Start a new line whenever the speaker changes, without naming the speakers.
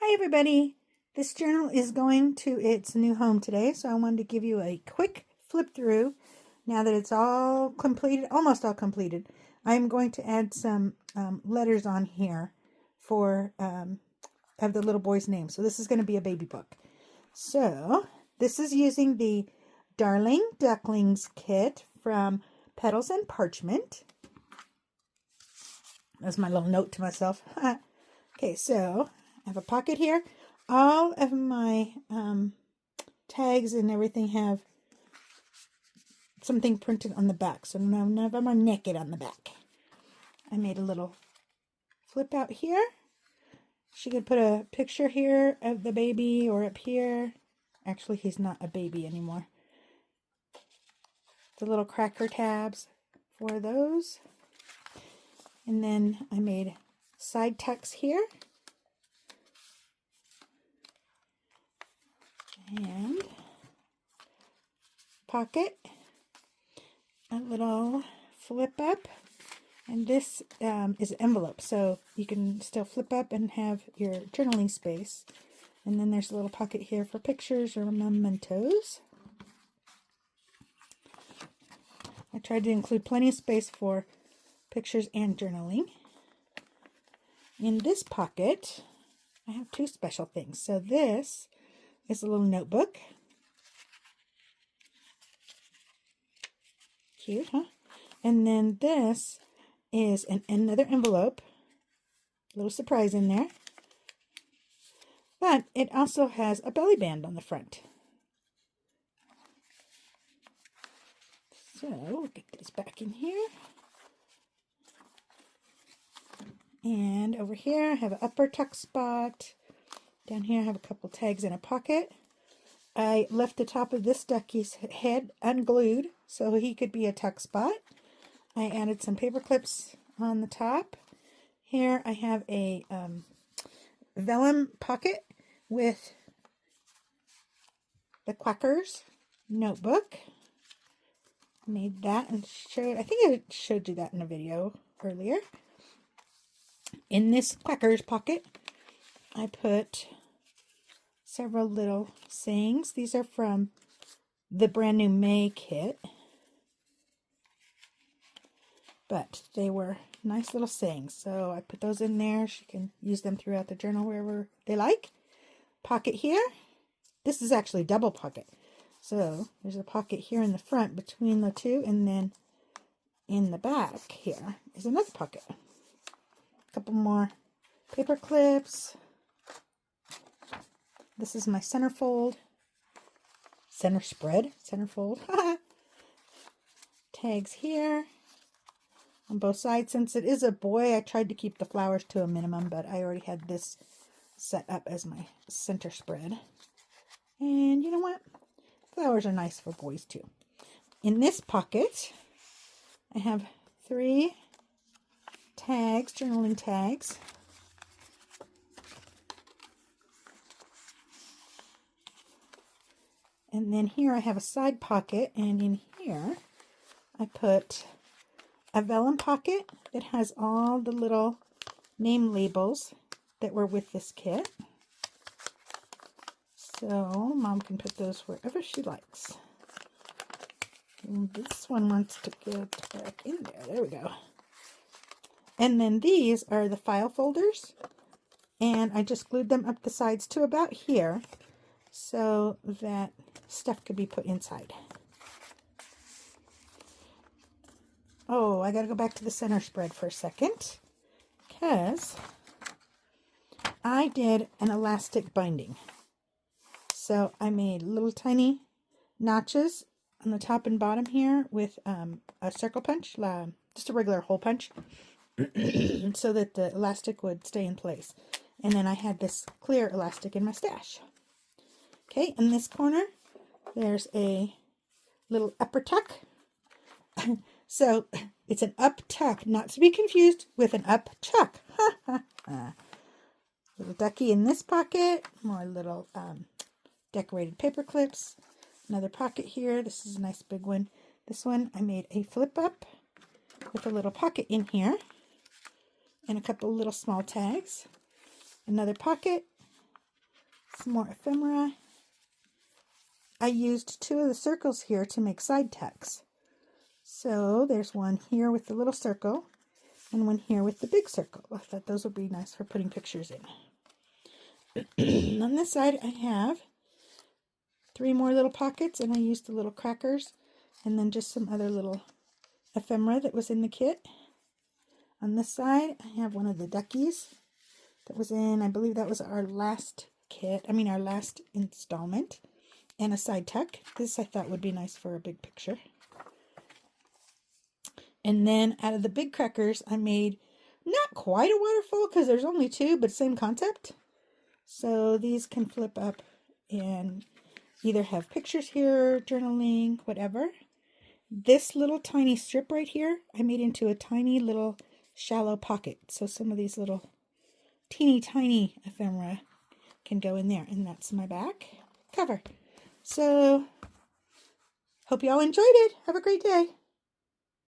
Hi everybody! This journal is going to its new home today, so I wanted to give you a quick flip through. Now that it's all completed, almost all completed, I'm going to add some letters on here for of the little boy's name. So this is going to be a baby book. So this is using the Darling Ducklings kit from Petals and Parchment. That's my little note to myself. Okay, so I have a pocket here. All of my tags and everything have something printed on the back, so none of them are naked on the back. I made a little flip out here. She could put a picture here of the baby or up here. Actually, he's not a baby anymore. The little cracker tabs for those. And then I made side tucks here. And pocket, a little flip up, and this is envelope, so you can still flip up and have your journaling space. And then there's a little pocket here for pictures or mementos. I tried to include plenty of space for pictures and journaling. In this pocket, I have two special things. So this is a little notebook. Cute, huh? And then this is another envelope. A little surprise in there. But it also has a belly band on the front. So we'll get this back in here. And over here I have an upper tuck spot. Down here I have a couple tags in a pocket. I left the top of this duckie's head unglued so he could be a tuck spot. I added some paper clips on the top. Here I have a vellum pocket with the Quackers notebook. Made that and showed, I think I showed you that in a video earlier. In this Quackers pocket, I put several little sayings. These are from the brand new May kit. But they were nice little sayings. So I put those in there. She can use them throughout the journal wherever they like. Pocket here. This is actually double pocket. So there's a pocket here in the front between the two, and then in the back here is another pocket. A couple more paper clips. This is my centerfold. Center spread. Centerfold. Tags here on both sides. Since it is a boy, I tried to keep the flowers to a minimum, but I already had this set up as my center spread. And you know what? Flowers are nice for boys too. In this pocket, I have 3 tags, journaling tags. And then here I have a side pocket, and in here I put a vellum pocket that has all the little name labels that were with this kit. So Mom can put those wherever she likes. And this one wants to get back in there. There we go. And then these are the file folders. And I just glued them up the sides to about here so that stuff could be put inside. Oh, I got to go back to the center spread for a second because I did an elastic binding. So I made little tiny notches on the top and bottom here with a circle punch, just a regular hole punch, so that the elastic would stay in place. And then I had this clear elastic in my stash. Okay, in this corner, there's a little upper tuck. So it's an up tuck, not to be confused with an up chuck. Little ducky in this pocket, more little decorated paper clips. Another pocket here. This is a nice big one. This one I made a flip up with a little pocket in here and a couple little small tags. Another pocket some more ephemera. I used 2 of the circles here to make side tacks. So there's one here with the little circle and one here with the big circle. I thought those would be nice for putting pictures in. On this side I have 3 more little pockets, and I used the little crackers and then just some other little ephemera that was in the kit. On this side I have one of the duckies that was in, I believe that was our last kit, our last installment, and a side tuck. This I thought would be nice for a big picture. And then out of the big crackers I made not quite a waterfall because there's only 2, but same concept. So these can flip up and either have pictures here, journaling, whatever. This little tiny strip right here I made into a tiny little shallow pocket. So some of these little teeny tiny ephemera can go in there. And that's my back cover. So hope you all enjoyed it. Have a great day.